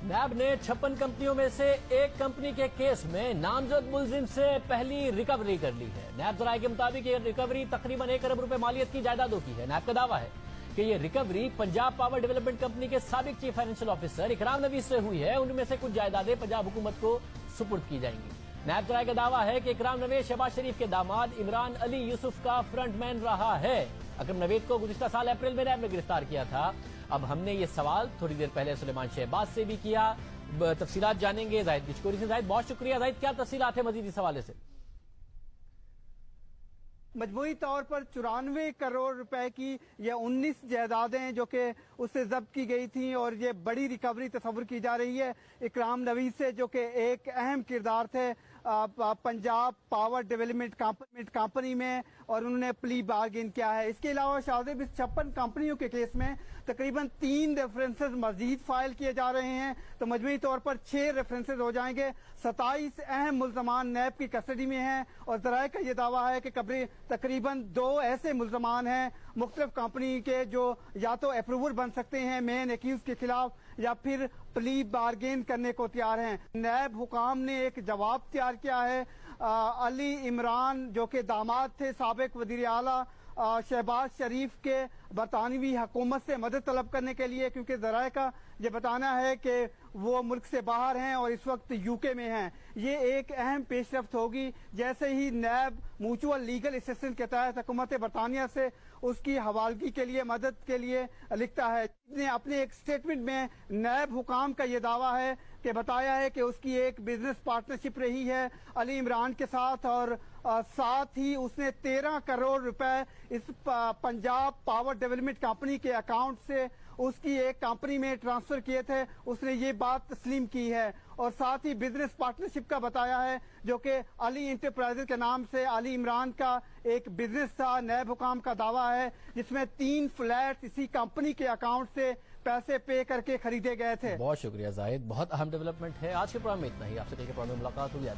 नैब ने 56 कंपनियों में से एक कंपनी के केस में नामजद मुलजिम से पहली रिकवरी कर ली है। नैब जराये के मुताबिक ये रिकवरी तकरीबन 1 अरब रुपए मालियत की जायदादों की है। नैब का दावा है कि ये recovery Punjab power development company के साबिक चीफ फाइनेंशियल ऑफिसर इकराम नवीज से हुई है। उनमें से कुछ जायदादें पंजाब हुकूमत को सुपुर्द की जाएंगी। नैब जराये का दावा है कि इकराम नवीज शहबाज शरीफ के दामाद इमरान अली यूसुफ का फ्रंटमैन रहा है। इकराम नवीज को गुज़िश्ता साल अप्रैल में नैब ने गिरफ्तार किया था। अब हमने ये सवाल थोड़ी देर पहले सुलेमान शहबाज से भी किया। तफसीलात जानेंगे जाहिद किचकोरी से। जाहिद, बहुत शुक्रिया। जाहिद, क्या तफसीलात है मजीद इस हवाले से? मजमूई तौर पर 94 करोड़ रुपए की ये 19 जायदादें जो कि उससे जब्त की गई थी और ये बड़ी रिकवरी तस्वुर की जा रही है इकराम नवीज से, जो कि एक अहम किरदार थे पंजाब पावर डेवलपमेंट कंपनी में, और उन्होंने प्ली बार्गेन किया है। इसके अलावा शाहजेब इस 56 कंपनियों के केस में तकरीबन 3 रेफरेंसेस मजीद फाइल किए जा रहे हैं, तो मजमूई तौर पर 6 रेफरेंसेस हो जाएंगे। 27 अहम मुल्जमान नैब की कस्टडी में हैं और जराये का ये दावा है कि तकरीबन 2 ऐसे मुल्जमान हैं मुख्तलिफ कंपनी के जो या तो अप्रूवल बन सकते हैं मेन एक्यूज के खिलाफ या फिर प्ली बार्गेन करने को तैयार हैं। नैब हुकाम ने एक जवाब तैयार किया है अली इमरान जो कि दामाद थे साबिक वजीर आला शहबाज शरीफ के बरतानवी हुकूमत से मदद तलब करने के लिए, क्योंकि जराये का ये बताना है कि वो मुल्क से बाहर हैं और इस वक्त यूके में हैं। ये एक अहम पेशरफ्त होगी जैसे ही नैब म्यूचुअल लीगल असिस्टेंस के तहत हुकूमत बरतानिया से उसकी हवालगी के लिए मदद के लिए लिखता है। ने अपने एक स्टेटमेंट में नैब हुकाम का ये दावा है कि बताया है कि उसकी एक बिजनेस पार्टनरशिप रही है अली इमरान के साथ, और साथ ही उसने 13 करोड़ रुपए इस पंजाब पावर डेवलपमेंट कंपनी के अकाउंट से उसकी एक कंपनी में ट्रांसफर किए थे। उसने ये बात तस्लीम की है और साथ ही बिजनेस पार्टनरशिप का बताया है जो कि अली इंटरप्राइजेज के नाम से अली इमरान का एक बिजनेस था। नैब हुकाम का दावा है जिसमें 3 फ्लैट इसी कंपनी के अकाउंट से पैसे पे करके खरीदे गए थे। बहुत शुक्रिया जाहिद, बहुत अहम डेवलपमेंट है। आज के प्रोग्राम में इतना ही। आपसे कल के प्रोग्राम में मुलाकात होगी।